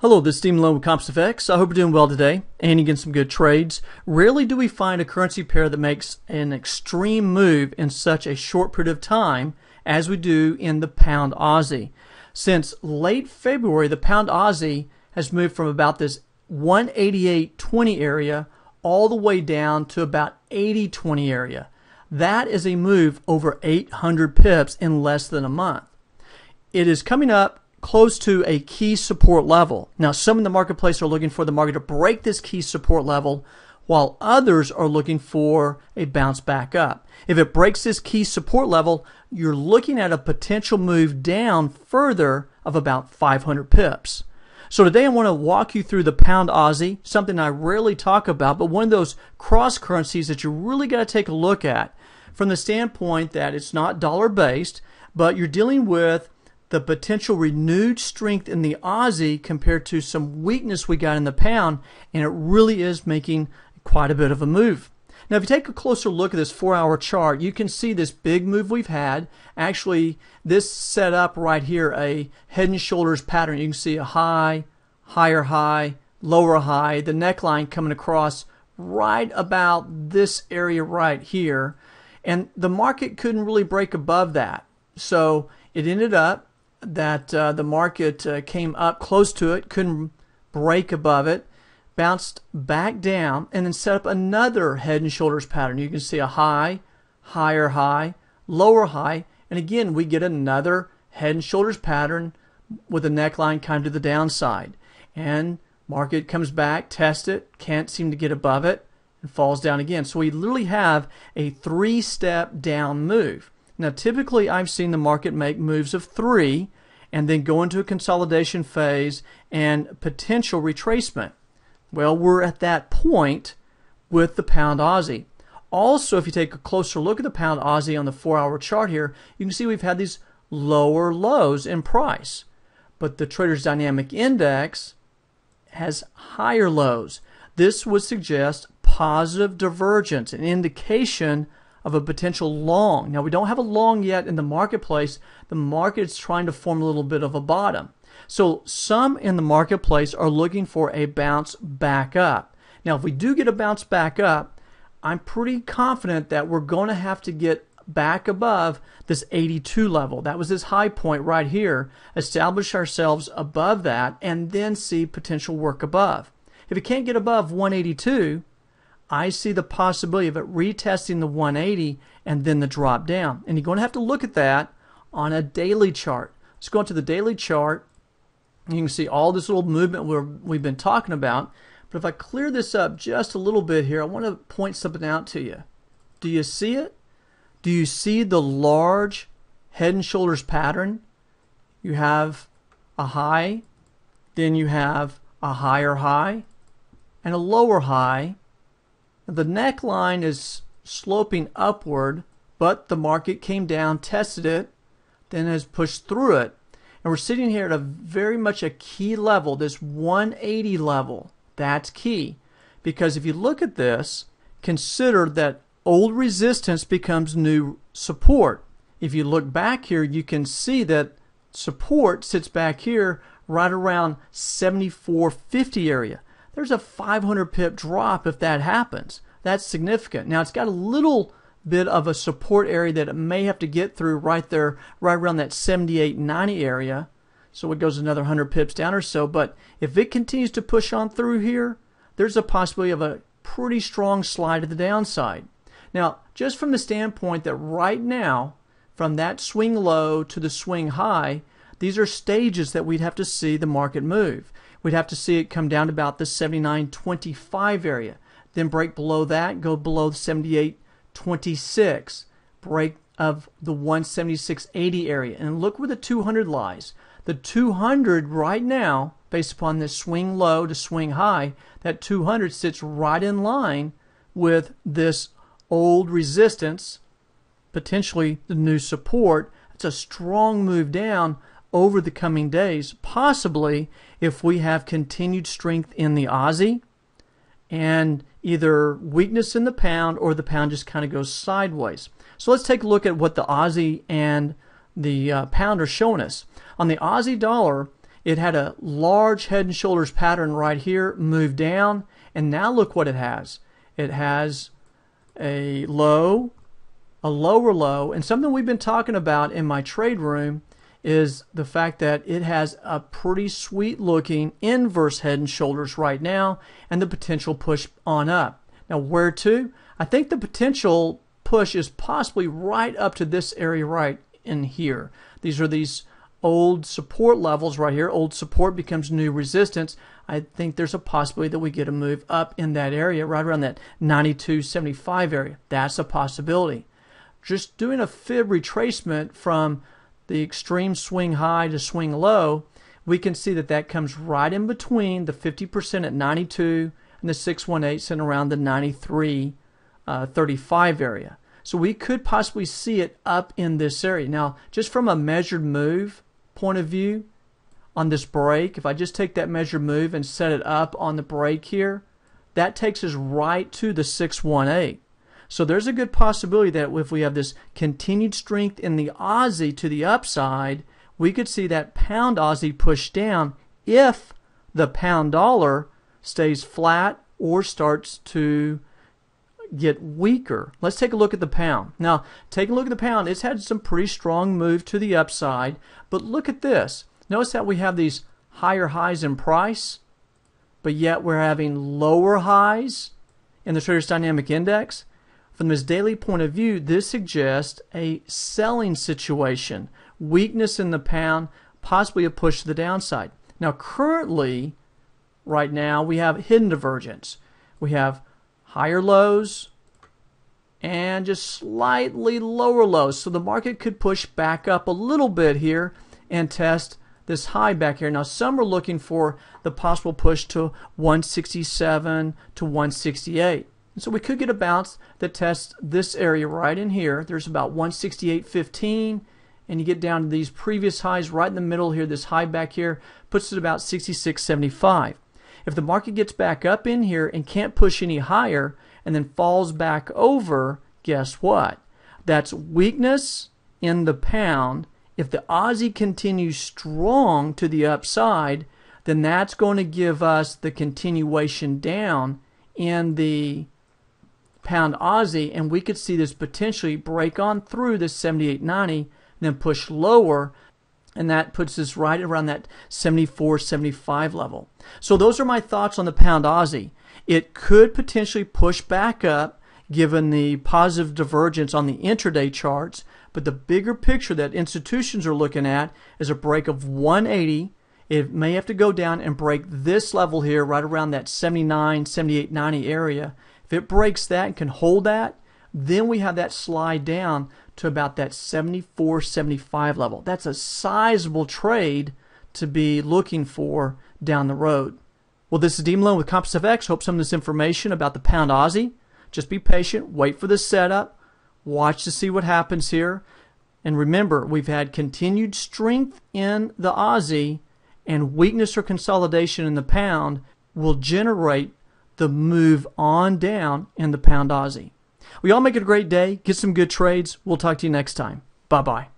Hello, this is Steve Malone with ComsFX. I hope you're doing well today and you get some good trades. Rarely do we find a currency pair that makes an extreme move in such a short period of time as we do in the Pound Aussie. Since late February, the Pound Aussie has moved from about this 188.20 area all the way down to about 80.20 area. That is a move over 800 pips in less than a month. It is coming up close to a key support level. Now, some in the marketplace are looking for the market to break this key support level, while others are looking for a bounce back up. If it breaks this key support level, you're looking at a potential move down further of about 500 pips. So today I want to walk you through the Pound Aussie, something I rarely talk about, but one of those cross currencies that you really got to take a look at from the standpoint that it's not dollar based, but you're dealing with the potential renewed strength in the Aussie compared to some weakness we got in the pound, and it really is making quite a bit of a move. Now, if you take a closer look at this 4-hour chart, you can see this big move we've had. Actually, this set up right here a head and shoulders pattern. You can see a high, higher high, lower high, the neckline coming across right about this area right here, and the market couldn't really break above that. So it ended up that the market came up close to it, couldn't break above it, bounced back down, and then set up another head and shoulders pattern. You can see a high, higher high, lower high, and again we get another head and shoulders pattern with a neckline kind of to the downside. And market comes back, tests it, can't seem to get above it, and falls down again. So we literally have a 3-step down move. Now, typically, I've seen the market make moves of 3 and then go into a consolidation phase and potential retracement. Well, we're at that point with the Pound Aussie. Also, if you take a closer look at the Pound Aussie on the 4-hour chart here, you can see we've had these lower lows in price. But the Traders Dynamic Index has higher lows. This would suggest positive divergence, an indication of a potential long. Now, we don't have a long yet in the marketplace. The market is trying to form a little bit of a bottom. So some in the marketplace are looking for a bounce back up. Now, if we do get a bounce back up, I'm pretty confident that we're going to have to get back above this 82 level. That was this high point right here. Establish ourselves above that and then see potential work above. If it can't get above 182, I see the possibility of it retesting the 180 and then the drop down. And you're going to have to look at that on a daily chart. Let's go into the daily chart. You can see all this little movement we've been talking about. But if I clear this up just a little bit here, I want to point something out to you. Do you see it? Do you see the large head and shoulders pattern? You have a high, then you have a higher high, and a lower high. The neckline is sloping upward, but the market came down, tested it, then has pushed through it. And we're sitting here at a very much a key level, this 180 level. That's key. Because if you look at this, consider that old resistance becomes new support. If you look back here, you can see that support sits back here right around 74.50 area. There's a 500 pip drop if that happens. That's significant. Now, it's got a little bit of a support area that it may have to get through right there, right around that 78.90 area. So it goes another 100 pips down or so. But if it continues to push on through here, there's a possibility of a pretty strong slide to the downside. Now, just from the standpoint that right now, from that swing low to the swing high, these are stages that we'd have to see the market move. We'd have to see it come down to about the 79.25 area, then break below that, go below the 78.26, break of the 176.80 area. And look where the 200 lies. The 200 right now, based upon this swing low to swing high, that 200 sits right in line with this old resistance, potentially the new support. It's a strong move down over the coming days, possibly if we have continued strength in the Aussie and either weakness in the pound or the pound just kind of goes sideways. So let's take a look at what the Aussie and the pound are showing us. On the Aussie dollar, It had a large head and shoulders pattern right here, move down, and now look what it has. It has a low, a lower low, and something we've been talking about in my trade room is the fact that it has a pretty sweet looking inverse head and shoulders right now and the potential push on up. Now where to? I think the potential push is possibly right up to this area right in here. These are these old support levels right here. Old support becomes new resistance. I think there's a possibility that we get a move up in that area right around that 92.75 area. That's a possibility. Just doing a fib retracement from the extreme swing high to swing low, we can see that that comes right in between the 50% at 92 and the 618 sitting around the 93.35 area. So we could possibly see it up in this area. Now, just from a measured move point of view on this break, if I just take that measured move and set it up on the break here, that takes us right to the 618. So there's a good possibility that if we have this continued strength in the Aussie to the upside, we could see that pound Aussie push down if the pound dollar stays flat or starts to get weaker. Let's take a look at the pound. Now, take a look at the pound. It's had some pretty strong move to the upside, but look at this. Notice that we have these higher highs in price, but yet we're having lower highs in the Traders Dynamic Index. From this daily point of view, this suggests a selling situation, weakness in the pound, possibly a push to the downside. Now currently, right now, we have hidden divergence. We have higher lows and just slightly lower lows. So the market could push back up a little bit here and test this high back here. Now some are looking for the possible push to 167 to 168. And so we could get a bounce that tests this area right in here. There's about 168.15, and you get down to these previous highs right in the middle here. This high back here puts it about 66.75. If the market gets back up in here and can't push any higher and then falls back over, guess what? That's weakness in the pound. If the Aussie continues strong to the upside, then that's going to give us the continuation down in the pound Aussie, and we could see this potentially break on through this 78.90 and then push lower, and that puts us right around that 74.75 level. So those are my thoughts on the pound Aussie. It could potentially push back up given the positive divergence on the intraday charts, but the bigger picture that institutions are looking at is a break of 180. It may have to go down and break this level here right around that 79, 78.90 area. If it breaks that and can hold that, then we have that slide down to about that 74.75 level. That's a sizable trade to be looking for down the road. Well, this is Dean Malone with Compass FX. Hope some of this information about the pound Aussie. Just be patient, wait for the setup, watch to see what happens here. And remember, we've had continued strength in the Aussie, and weakness or consolidation in the pound will generate the move on down in the pound Aussie. We all make it a great day. Get some good trades. We'll talk to you next time. Bye-bye.